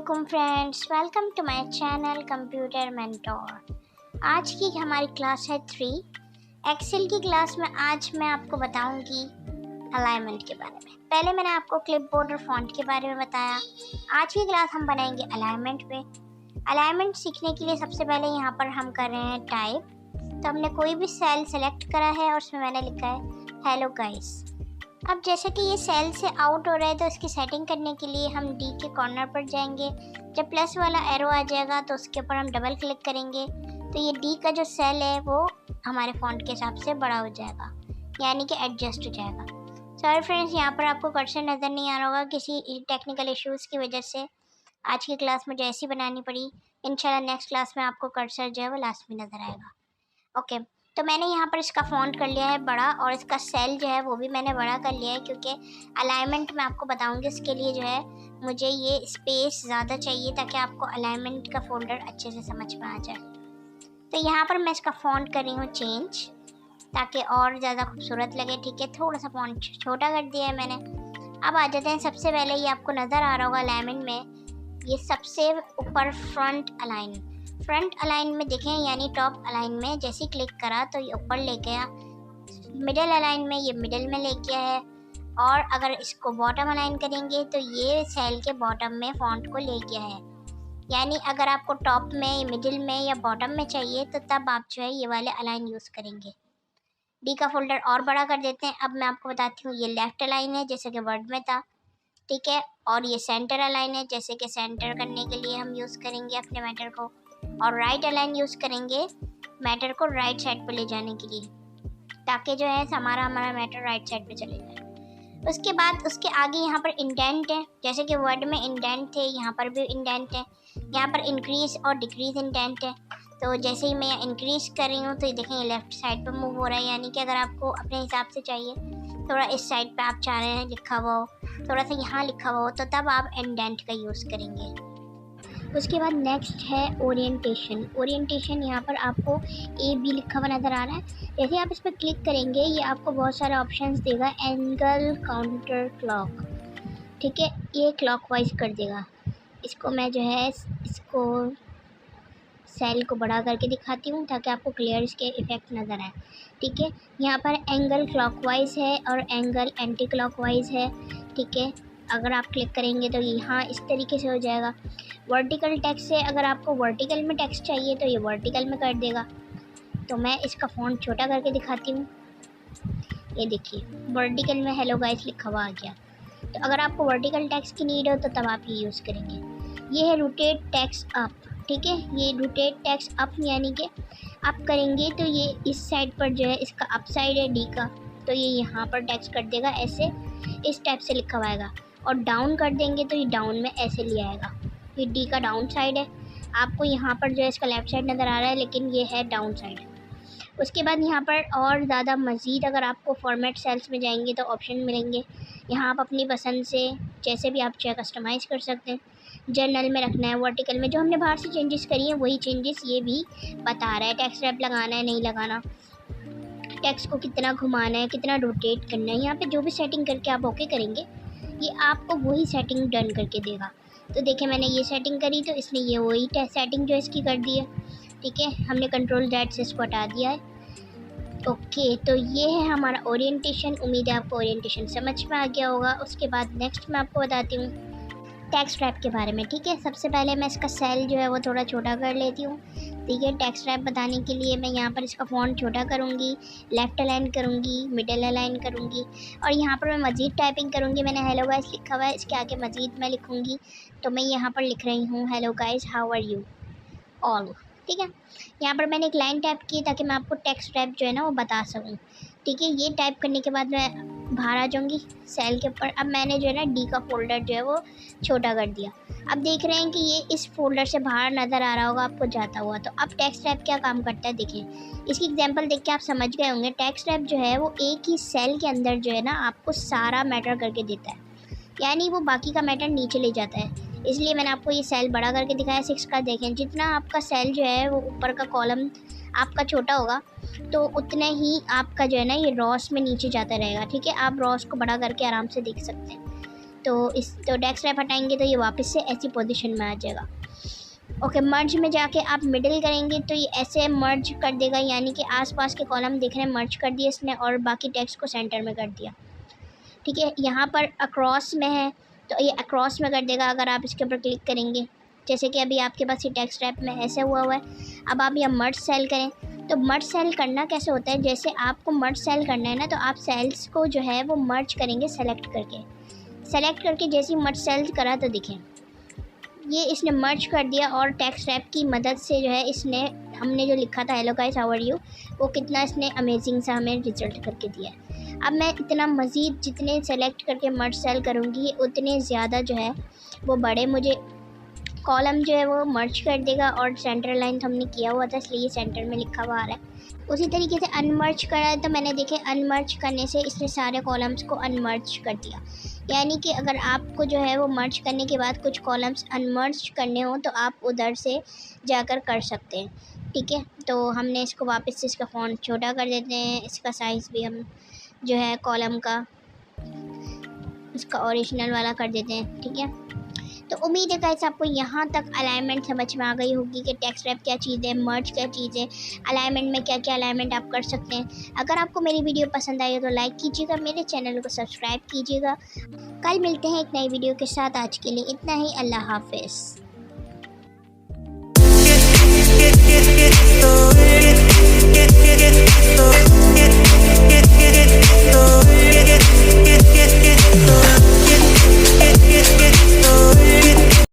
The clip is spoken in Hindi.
वालेकुम friends, welcome to my channel computer mentor. आज की हमारी क्लास है 3 एक्सेल की क्लास में। आज मैं आपको बताऊंगी अलाइनमेंट के बारे में। पहले मैंने आपको क्लिपबोर्ड और फॉन्ट के बारे में बताया। आज की क्लास हम बनाएंगे अलाइनमेंट पे। अलाइनमेंट सीखने के लिए सबसे पहले यहाँ पर हम कर रहे हैं टाइप। तो हमने कोई भी सेल सेलेक्ट करा है और उसमें मैंने लिखा है हेलो गाइस। अब जैसे कि ये सेल से आउट हो रहा है तो इसकी सेटिंग करने के लिए हम डी के कॉर्नर पर जाएंगे। जब प्लस वाला एरो आ जाएगा तो उसके ऊपर हम डबल क्लिक करेंगे तो ये डी का जो सेल है वो हमारे फॉन्ट के हिसाब से बड़ा हो जाएगा, यानी कि एडजस्ट हो जाएगा। सॉरी फ्रेंड्स, यहाँ पर आपको कर्सर नज़र नहीं आ रहा होगा, किसी टेक्निकल इश्यूज़ की वजह से आज की क्लास मुझे ऐसी बनानी पड़ी। इंशाल्लाह नेक्स्ट क्लास में आपको कर्सर जो है वो लास्ट में नज़र आएगा। ओके, तो मैंने यहाँ पर इसका फ़ॉन्ट कर लिया है बड़ा और इसका सेल जो है वो भी मैंने बड़ा कर लिया है, क्योंकि अलाइनमेंट मैं आपको बताऊँगी इसके लिए जो है मुझे ये स्पेस ज़्यादा चाहिए ताकि आपको अलाइनमेंट का फ़ोल्डर अच्छे से समझ में आ जाए। तो यहाँ पर मैं इसका फ़ॉन्ट कर रही हूँ चेंज, ताकि और ज़्यादा खूबसूरत लगे। ठीक है, थोड़ा सा फ़ॉन्ट छोटा कर दिया है मैंने। अब आ जाते हैं, सबसे पहले ये आपको नज़र आ रहा होगा अलाइनमेंट में, ये सबसे ऊपर फ्रंट अलाइन में देखें, यानी टॉप अलाइन में जैसे क्लिक करा तो ये ऊपर ले गया। मिडल अलाइन में ये मिडल में ले गया है। और अगर इसको बॉटम अलाइन करेंगे तो ये सेल के बॉटम में फॉन्ट को ले गया है। यानी अगर आपको टॉप में, मिडिल में या बॉटम में चाहिए तो तब आप जो है ये वाले अलाइन यूज़ करेंगे। डी का फोल्डर और बड़ा कर देते हैं। अब मैं आपको बताती हूँ, ये लेफ्ट अलाइन है जैसे कि वर्ड में था, ठीक है। और ये सेंटर अलाइन है, जैसे कि सेंटर करने के लिए हम यूज़ करेंगे अपने मैटर को। और राइट अलाइन यूज़ करेंगे मैटर को राइट साइड पर ले जाने के लिए, ताकि जो है हमारा मैटर राइट साइड पे चले जाए। उसके बाद उसके आगे यहाँ पर इंडेंट है, जैसे कि वर्ड में इंडेंट थे, यहाँ पर भी इंडेंट है। यहाँ पर इंक्रीज और डिक्रीज इंडेंट है। तो जैसे ही मैं इंक्रीज कर रही हूँ तो ये देखें ये लेफ्ट साइड पर मूव हो रहा है, यानी कि अगर आपको अपने हिसाब से चाहिए थोड़ा इस साइड पे आप चाह रहे हैं लिखा हुआ हो, थोड़ा सा यहाँ लिखा हुआ हो, तो तब आप इंडेंट का यूज़ करेंगे। उसके बाद नेक्स्ट है ओरिएंटेशन। यहाँ पर आपको ए बी लिखा हुआ नज़र आ रहा है। जैसे आप इस पर क्लिक करेंगे ये आपको बहुत सारे ऑप्शंस देगा। एंगल, काउंटर क्लॉक, ठीक है, ये क्लॉकवाइज कर देगा। इसको मैं जो है इसको सेल को बड़ा करके दिखाती हूँ ताकि आपको क्लियर इसके इफ़ेक्ट नज़र आए। ठीक है, यहाँ पर एंगल क्लॉकवाइज है और एंगल एंटी क्लॉकवाइज है। ठीक है, अगर आप क्लिक करेंगे तो यहाँ इस तरीके से हो जाएगा। वर्टिकल टेक्स्ट से अगर आपको वर्टिकल में टेक्स्ट चाहिए तो ये वर्टिकल में कर देगा। तो मैं इसका फ़ॉन्ट छोटा करके दिखाती हूँ। ये देखिए वर्टिकल में हेलो गाइस लिखा हुआ आ गया। तो अगर आपको वर्टिकल टेक्स्ट की नीड हो तो तब आप ये यूज़ करेंगे। ये है रोटेट टेक्स्ट अप, ठीक है, ये रोटेट टेक्स्ट अप यानी कि अप करेंगे तो ये इस साइड पर जो है इसका अप साइड है डी का, तो ये यहाँ पर टेक्स्ट कर देगा, ऐसे इस टाइप से लिखा हुआ आएगा। और डाउन कर देंगे तो ये डाउन में ऐसे ले आएगा। ये डी का डाउन साइड है, आपको यहाँ पर जो है इसका लेफ़्ट साइड नज़र आ रहा है, लेकिन ये है डाउन साइड। उसके बाद यहाँ पर और ज़्यादा मज़ीद अगर आपको फॉर्मेट सेल्स में जाएंगे तो ऑप्शन मिलेंगे। यहाँ आप अपनी पसंद से जैसे भी आप चाहे कस्टमाइज़ कर सकते हैं। जर्नल में रखना है, वर्टिकल में, जो हमने बाहर से चेंजेस करी हैं वही चेंजेस ये भी बता रहा है। टेक्स्ट रैप लगाना है नहीं लगाना, टेक्स्ट को कितना घुमाना है, कितना रोटेट करना है, यहाँ पे जो भी सेटिंग करके आप ओके करेंगे ये आपको वही सेटिंग डन करके देगा। तो देखिए मैंने ये सेटिंग करी तो इसने ये वही सेटिंग जो इसकी कर दी है। ठीक है, हमने कंट्रोल Z से इसको हटा दिया है। ओके, तो ये है हमारा ओरिएंटेशन। उम्मीद है आपको ओरिएंटेशन समझ में आ गया होगा। उसके बाद नेक्स्ट मैं आपको बताती हूँ टेक्स्ट रैप के बारे में। ठीक है, सबसे पहले मैं इसका सेल जो है वो थोड़ा छोटा कर लेती हूँ। ठीक है, टेक्स्ट रैप बताने के लिए मैं यहाँ पर इसका फ़ॉन्ट छोटा करूँगी, लेफ़्ट अलाइन करूँगी, मिडल अलाइन करूँगी और यहाँ पर मैं मज़ीद टाइपिंग करूँगी। मैंने हेलो गाइस लिखा हुआ है, इसके आगे मज़ीद मैं लिखूँगी, तो मैं यहाँ पर लिख रही हूँ hello guys how are you all. ठीक है, यहाँ पर मैंने एक लाइन टाइप की ताकि मैं आपको टेक्स्ट रैप जो है ना वो बता सकूँ। ठीक है, ये टाइप करने के बाद मैं बाहर आ जाऊँगी सेल के ऊपर। अब मैंने जो है ना डी का फोल्डर जो है वो छोटा कर दिया। अब देख रहे हैं कि ये इस फोल्डर से बाहर नज़र आ रहा होगा आपको जाता हुआ। तो अब टेक्स्ट रैप क्या काम करता है देखें, इसकी एग्जांपल देख के आप समझ गए होंगे। टेक्स्ट रैप जो है वो एक ही सेल के अंदर जो है ना आपको सारा मैटर करके देता है, यानी वो बाकी का मैटर नीचे ले जाता है। इसलिए मैंने आपको ये सेल बड़ा करके दिखाया 6 का। देखें जितना आपका सेल जो है वो ऊपर का कॉलम आपका छोटा होगा तो उतने ही आपका जो है ना ये रॉस में नीचे जाता रहेगा। ठीक है, आप रॉस को बड़ा करके आराम से देख सकते हैं। तो टेक्स्ट रैप हटाएंगे तो ये वापस से ऐसी पोजीशन में आ जाएगा। ओके, मर्ज में जाके आप मिडिल करेंगे तो ये ऐसे मर्ज कर देगा, यानी कि आसपास के कॉलम दिख रहे हैं मर्ज कर दिए इसने और बाकी टेक्स्ट को सेंटर में कर दिया। ठीक है, यहाँ पर अक्रॉस में है तो ये अक्रॉस में कर देगा अगर आप इसके ऊपर क्लिक करेंगे, जैसे कि अभी आपके पास ये टेक्स्ट रैप में ऐसे हुआ है। अब आप यहाँ मर्ज सेल करें तो मर्ज सेल करना कैसे होता है, जैसे आपको मर्ज सेल करना है ना तो आप सेल्स को जो है वो मर्ज करेंगे सेलेक्ट करके जैसे ही मर्ज सेल करा तो दिखें ये इसने मर्ज कर दिया और टेक्स्ट रैप की मदद से जो है इसने हमने जो लिखा था hello guys how are you वो कितना इसने अमेजिंग सा हमें रिजल्ट करके दिया है। अब मैं इतना मज़ीद जितने सेलेक्ट करके मर्ज सेल करूँगी उतने ज़्यादा जो है वो बड़े मुझे कॉलम जो है वो मर्ज कर देगा और सेंटर लाइन तो हमने किया हुआ था इसलिए सेंटर में लिखा हुआ आ रहा है। उसी तरीके से अनमर्ज करा है तो मैंने देखे अनमर्ज करने से इसने सारे कॉलम्स को अनमर्ज कर दिया, यानी कि अगर आपको जो है वो मर्ज करने के बाद कुछ कॉलम्स अनमर्ज करने हो तो आप उधर से जाकर कर सकते हैं। ठीक है, तो हमने इसको वापस से इसका फ़ॉन्ट छोटा कर देते हैं, इसका साइज़ भी हम जो है कॉलम का इसका ओरिजिनल वाला कर देते हैं। ठीक है, तो उम्मीद है गाइस आपको यहाँ तक अलाइनमेंट समझ में आ गई होगी कि टेक्स्ट रैप क्या चीज़ है, मर्ज क्या चीज़ है, अलाइनमेंट में क्या क्या अलाइनमेंट आप कर सकते हैं। अगर आपको मेरी वीडियो पसंद आई हो तो लाइक कीजिएगा, मेरे चैनल को सब्सक्राइब कीजिएगा। कल मिलते हैं एक नई वीडियो के साथ, आज के लिए इतना ही, अल्लाह हाफिज़।